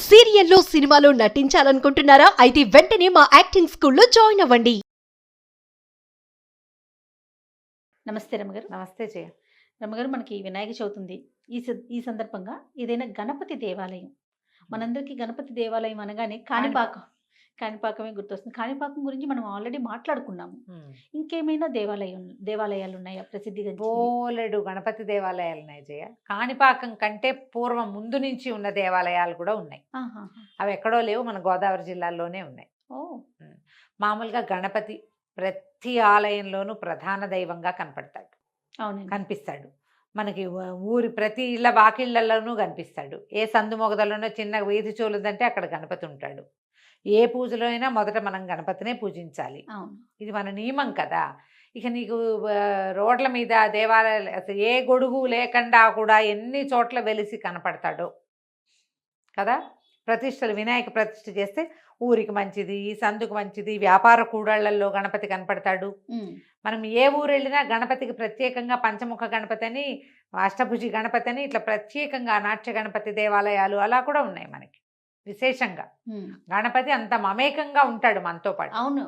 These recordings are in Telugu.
సీరియల్లో సినిమాలో నటించాలనుకుంటున్నారా? అయితే వెంటనే మా యాక్టింగ్ స్కూల్లో జాయిన్ అవ్వండి. నమస్తే రమగారు. నమస్తే జయ. రమగారు, మనకి వినాయక చవితి ఉంది. ఈ సందర్భంగా ఏదైనా గణపతి దేవాలయం, మనందరికీ గణపతి దేవాలయం అనగానే కాణిపాకమే గుర్తొస్తుంది. కాణిపాకం గురించి మనం ఆల్రెడీ మాట్లాడుకున్నాము. ఇంకేమైనా దేవాలయాలు ఉన్నాయా ప్రసిద్ధిగా? బోలెడు గణపతి దేవాలయాలు ఉన్నాయి జయ. కాణిపాకం కంటే పూర్వం ముందు నుంచి ఉన్న దేవాలయాలు కూడా ఉన్నాయి. అవి ఎక్కడో లేవు, మన గోదావరి జిల్లాలోనే ఉన్నాయి. మామూలుగా గణపతి ప్రతి ఆలయంలోనూ ప్రధాన దైవంగా కనిపిస్తాడు. మనకి ఊరి ప్రతి ఇళ్ళ వాకిళ్లలోనూ కనిపిస్తాడు. ఏ సందు మొగదలోనో చిన్న వీధి చోలుదంటే అక్కడ గణపతి ఉంటాడు. ఏ పూజలో అయినా మొదట మనం గణపతినే పూజించాలి. ఇది మన నియమం కదా. ఇక నీకు రోడ్ల మీద దేవాలయాలు అసలు ఏ గొడుగు లేకుండా కూడా ఎన్ని చోట్ల వెలిసి కనపడతాడో కదా. ప్రతిష్టలు, వినాయక ప్రతిష్ఠ చేస్తే ఊరికి మంచిది, సందుకు మంచిది, వ్యాపార కూడళ్లలో గణపతి కనపడతాడు. మనం ఏ ఊరు వెళ్ళినా గణపతికి ప్రత్యేకంగా పంచముఖ గణపతి అని, అష్టభుజి గణపతి అని, ఇట్లా ప్రత్యేకంగా నాట్య గణపతి దేవాలయాలు అలా కూడా ఉన్నాయి మనకి. విశేషంగా గణపతి అంత మమేకంగా ఉంటాడు మనతో పాటు. అవును.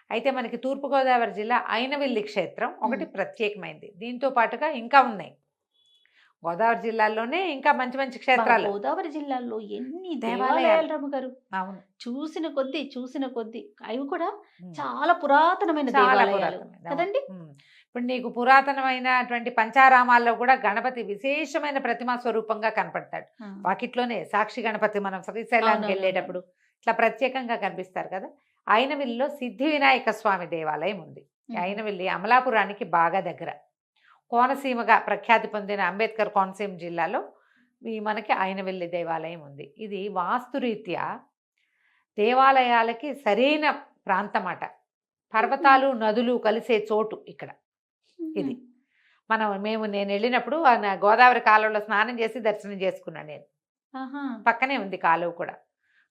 అయితే మనకి తూర్పుగోదావరి జిల్లా అయినవిల్లి క్షేత్రం ఒకటి ప్రత్యేకమైంది. దీంతో పాటుగా ఇంకా ఉన్నాయి గోదావరి జిల్లాలోనే ఇంకా మంచి మంచి క్షేత్రాలు. గోదావరి జిల్లాలో ఎన్ని దేవాలయాలు రమ్మగారు. అవును, చూసిన కొద్దీ అవి కూడా చాలా పురాతనమైన దేవాలయాలు కదండి. ఇప్పుడు నీకు పురాతనమైనటువంటి పంచారామాల్లో కూడా గణపతి విశేషమైన ప్రతిమా స్వరూపంగా కనపడతాడు. వాకిట్లోనే సాక్షి గణపతి మనం శ్రీశైలానికి వెళ్ళేటప్పుడు ఇట్లా ప్రత్యేకంగా కనిపిస్తారు కదా. అయినవిల్లిలో సిద్ధి వినాయక స్వామి దేవాలయం ఉంది. అయినవిల్లి అమలాపురానికి బాగా దగ్గర, కోనసీమగా ప్రఖ్యాతి పొందిన అంబేద్కర్ కోనసీమ జిల్లాలో మనకి అయినవిల్లి దేవాలయం ఉంది. ఇది వాస్తురీత్యా దేవాలయాలకి సరైన ప్రాంతమాట. పర్వతాలు నదులు కలిసే చోటు ఇక్కడ ఇది. నేను వెళ్ళినప్పుడు గోదావరి కాలువలో స్నానం చేసి దర్శనం చేసుకున్నాను నేను. పక్కనే ఉంది కాలువ కూడా,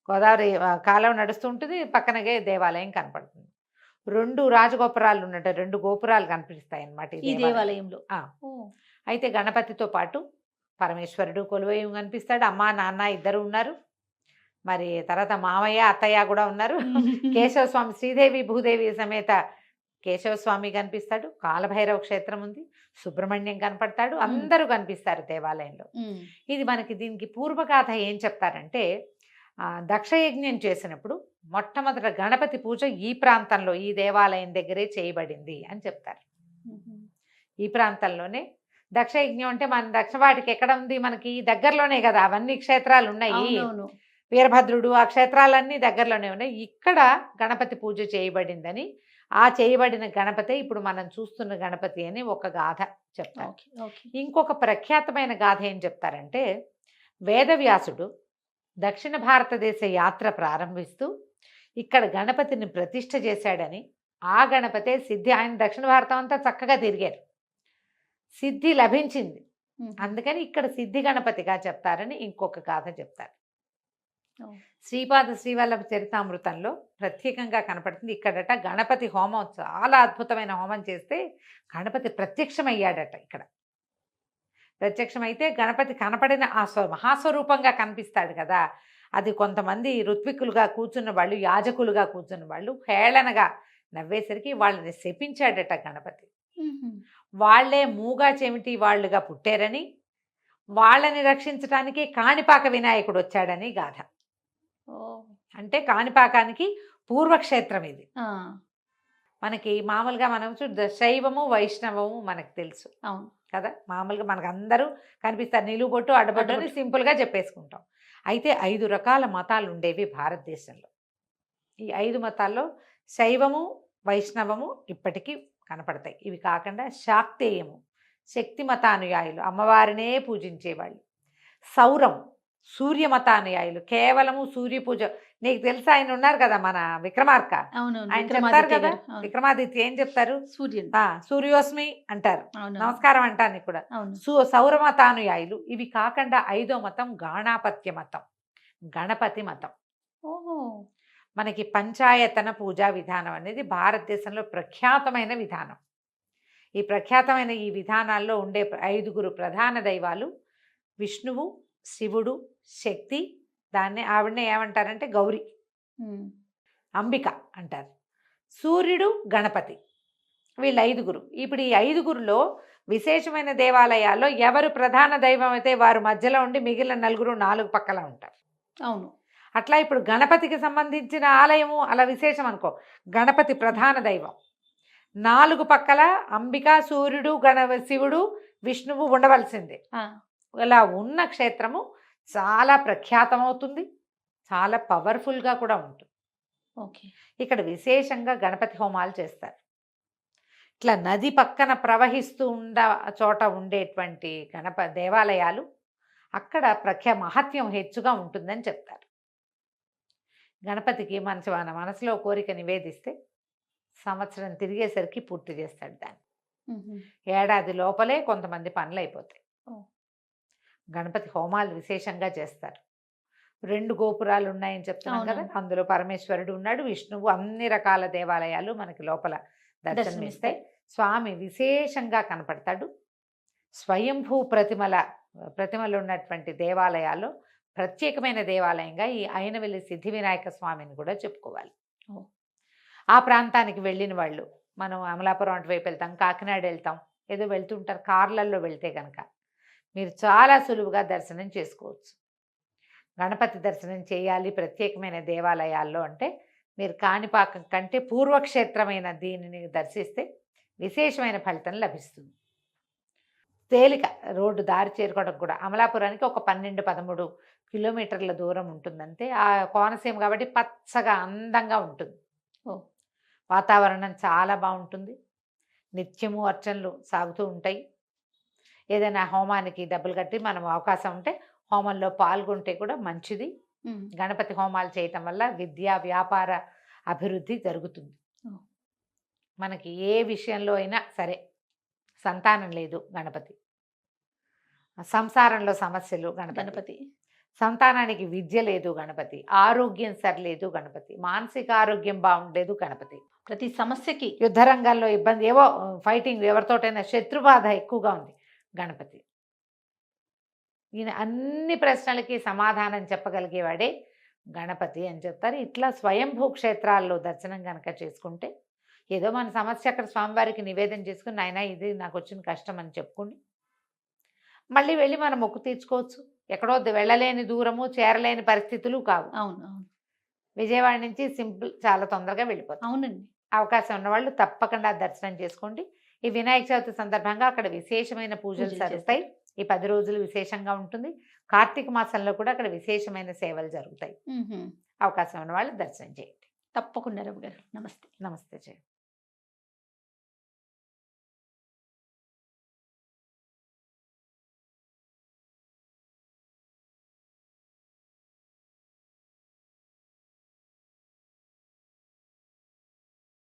గోదావరి కాలువ నడుస్తూ ఉంటుంది, పక్కనగే దేవాలయం కనపడుతుంది. 2 రాజగోపురాలు ఉన్నట్టు 2 గోపురాలు కనిపిస్తాయి అన్నమాట ఈ దేవాలయంలో. అయితే గణపతితో పాటు పరమేశ్వరుడు కొలువై కనిపిస్తాడు. అమ్మ నాన్న ఇద్దరు ఉన్నారు. మరి తర్వాత మామయ్య అత్తయ్య కూడా ఉన్నారు. కేశవస్వామి, శ్రీదేవి భూదేవి సమేత కేశవస్వామి కనిపిస్తాడు. కాలభైరవ క్షేత్రం ఉంది, సుబ్రహ్మణ్యం కనపడతాడు, అందరూ కనిపిస్తారు దేవాలయంలో. ఇది మనకి దీనికి పూర్వగాథ ఏం చెప్తారంటే, దక్షయజ్ఞం చేసినప్పుడు మొట్టమొదట గణపతి పూజ ఈ ప్రాంతంలో ఈ దేవాలయం దగ్గరే చేయబడింది అని చెప్తారు. ఈ ప్రాంతంలోనే దక్షయజ్ఞం అంటే మన దక్షవాటికి ఎక్కడ ఉంది, మనకి దగ్గరలోనే కదా అవన్నీ క్షేత్రాలు ఉన్నాయి. వీరభద్రుడు ఆ క్షేత్రాలన్నీ దగ్గరలోనే ఉన్నాయి. ఇక్కడ గణపతి పూజ చేయబడిందని, ఆ చేయబడిన గణపతి ఇప్పుడు మనం చూస్తున్న గణపతి అని ఒక గాథ చెప్తారు. ఇంకొక ప్రఖ్యాతమైన గాథ ఏం చెప్తారంటే, వేదవ్యాసుడు దక్షిణ భారతదేశ యాత్ర ప్రారంభిస్తూ ఇక్కడ గణపతిని ప్రతిష్ఠ చేశాడని, ఆ గణపతే సిద్ధి. ఆయన దక్షిణ భారతం అంతా చక్కగా తిరిగారు, సిద్ధి లభించింది, అందుకని ఇక్కడ సిద్ధి గణపతిగా చెప్తారని ఇంకొక గాథ చెప్తారు. శ్రీపాద శ్రీవల్లభ చరితామృతంలో ప్రత్యేకంగా కనపడుతుంది. ఇక్కడట గణపతి హోమం, చాలా అద్భుతమైన హోమం చేస్తే గణపతి ప్రత్యక్షమయ్యాడట. ఇక్కడ ప్రత్యక్షమైతే గణపతి కనపడిన ఆ మహాస్వరూపంగా కనిపిస్తాడు కదా. అది కొంతమంది ఋత్వికులుగా కూర్చున్న వాళ్ళు, యాజకులుగా కూర్చున్న వాళ్ళు హేళనగా నవ్వేసరికి వాళ్ళని శపించాడట గణపతి. వాళ్లే మూగా చెమిటి వాళ్ళుగా పుట్టారని, వాళ్ళని రక్షించడానికి కాణిపాక వినాయకుడు వచ్చాడని గాథ. అంటే కాణిపాకానికి పూర్వక్షేత్రం ఇది. మనకి మామూలుగా మనం శైవము వైష్ణవము మనకు తెలుసు కదా. మామూలుగా మనకు అందరూ కనిపిస్తారు, నిలువుబొట్టు అడ్డబొట్టు అని సింపుల్గా చెప్పేసుకుంటాం. అయితే 5 రకాల మతాలు ఉండేవి భారతదేశంలో. ఈ 5 మతాల్లో శైవము వైష్ణవము ఇప్పటికీ కనపడతాయి. ఇవి కాకుండా శాక్తేయము, శక్తి మతానుయాయులు, అమ్మవారినే పూజించేవాళ్ళు. సౌరం, సూర్య మతానుయాయులు, కేవలము సూర్య పూజ. నీకు తెలుసా, ఆయన ఉన్నారు కదా మన విక్రమార్క, ఆయన చెప్తారు కదా, విక్రమాదిత్య ఏం చెప్తారు, సూర్యోస్మి అంటారు, నమస్కారం అంటాను కూడా. సౌర మతానుయాయులు. ఇవి కాకుండా 5వ మతం గాణాపత్య మతం, గణపతి మతం. మనకి పంచాయతన పూజా విధానం అనేది భారతదేశంలో ప్రఖ్యాతమైన విధానం. ఈ ప్రఖ్యాతమైన ఈ విధానాల్లో ఉండే 5 ప్రధాన దైవాలు విష్ణువు, శివుడు, శక్తి, ఆవిడనే ఏమంటారంటే గౌరి, ఉమ్. అంబిక అంటారు. సూర్యుడు, గణపతి, వీళ్ళు 5గురు. ఇప్పుడు ఈ 5గురులో విశేషమైన దేవాలయాల్లో ఎవరు ప్రధాన దైవం అయితే వారు మధ్యలో ఉండి మిగిలిన 4 4 పక్కల ఉంటారు. అవును. అట్లా ఇప్పుడు గణపతికి సంబంధించిన ఆలయము అలా విశేషం అనుకో, గణపతి ప్రధాన దైవం, 4 పక్కల అంబిక, సూర్యుడు, శివుడు, విష్ణువు ఉండవలసిందే. ఆ, ఇలా ఉన్న క్షేత్రము చాలా ప్రఖ్యాతమవుతుంది, చాలా పవర్ఫుల్గా కూడా ఉంటుంది. ఓకే. ఇక్కడ విశేషంగా గణపతి హోమాలు చేస్తారు. ఇట్లా నది పక్కన ప్రవహిస్తూ చోట ఉండేటువంటి దేవాలయాలు అక్కడ మహత్యం హెచ్చుగా ఉంటుందని చెప్తారు. గణపతికి మన మనసులో కోరిక నివేదిస్తే సంవత్సరం తిరిగేసరికి పూర్తి చేస్తాడు దాన్ని. ఉహు. ఏడాది లోపలే కొంతమంది పనులు అయిపోతాయి. ఓ. గణపతి హోమాలు విశేషంగా చేస్తారు. 2 గోపురాలు ఉన్నాయని చెప్తున్నాం కదా, అవును. అందులో పరమేశ్వరుడు ఉన్నాడు, విష్ణువు, అన్ని రకాల దేవాలయాలు మనకి లోపల దర్శనమిస్తాయి. స్వామి విశేషంగా కనపడతాడు. స్వయంభూ ప్రతిమలు ఉన్నటువంటి దేవాలయాల్లో ప్రత్యేకమైన దేవాలయంగా ఈ అయినవెల్లి సిద్ధి వినాయక స్వామిని కూడా చెప్పుకోవాలి. ఓ. ఆ ప్రాంతానికి వెళ్ళిన వాళ్ళు, మనం అమలాపురం అటువైపు వెళ్తాం, కాకినాడ వెళ్తాం, ఏదో వెళ్తుంటారు, కార్లలో వెళ్తే కనుక మీరు చాలా సులువుగా దర్శనం చేసుకోవచ్చు. గణపతి దర్శనం చేయాలి ప్రత్యేకమైన దేవాలయాల్లో అంటే మీరు కాణిపాకం కంటే పూర్వక్షేత్రమైన దీనిని దర్శిస్తే విశేషమైన ఫలితం లభిస్తుంది. తేలిక రోడ్డు దారి చేరుకోవడం కూడా అమలాపురానికి ఒక 12-13 కిలోమీటర్ల దూరం ఉంటుందంటే, ఆ కోనసీమ కాబట్టి పచ్చగా అందంగా ఉంటుంది. ఓ. వాతావరణం చాలా బాగుంటుంది. నిత్యము అర్చనలు సాగుతూ ఉంటాయి. ఏదైనా హోమానికి డబ్బులు కట్టి మనం అవకాశం ఉంటే హోమంలో పాల్గొంటే కూడా మంచిది. ఉమ్. గణపతి హోమాలు చేయటం వల్ల విద్యా వ్యాపార అభివృద్ధి జరుగుతుంది. ఓ. మనకి ఏ విషయంలో అయినా సరే, సంతానం లేదు గణపతి, సంసారంలో సమస్యలు గణపతి, సంతానానికి విద్య లేదు గణపతి, ఆరోగ్యం సరిలేదు గణపతి, మానసిక ఆరోగ్యం బాగుండలేదు గణపతి, ప్రతి సమస్యకి యుద్ధ రంగంలో ఇబ్బంది, ఏవో ఫైటింగ్, ఎవరితోటైనా శత్రుబాధ ఎక్కువగా ఉంది గణపతి. ఈయన అన్ని ప్రశ్నలకి సమాధానం చెప్పగలిగేవాడే గణపతి అని చెప్తారు. ఇట్లా స్వయంభూ క్షేత్రాల్లో దర్శనం కనుక చేసుకుంటే ఏదో మన సమస్య అక్కడ స్వామివారికి నివేదన చేసుకుని, నాయన ఇది నాకు వచ్చిన కష్టం అని చెప్పుకుని మళ్ళీ వెళ్ళి మనం మొక్కు తీర్చుకోవచ్చు. ఎక్కడో వెళ్ళలేని దూరము, చేరలేని పరిస్థితులు కావు. అవును. అవును. విజయవాడ నుంచి సింపుల్, చాలా తొందరగా వెళ్ళిపోతాం. అవునండి. అవకాశం ఉన్నవాళ్ళు తప్పకుండా దర్శనం చేసుకోండి. ఈ వినాయక చవితి సందర్భంగా అక్కడ విశేషమైన పూజలు జరుగుతాయి. ఈ 10 రోజులు విశేషంగా ఉంటుంది. కార్తీక మాసంలో కూడా అక్కడ విశేషమైన సేవలు జరుగుతాయి. ఉహు. అవకాశం ఉన్న వాళ్ళు దర్శనం చేయండి. తప్పకుండా రవి గారు. నమస్తే. నమస్తే.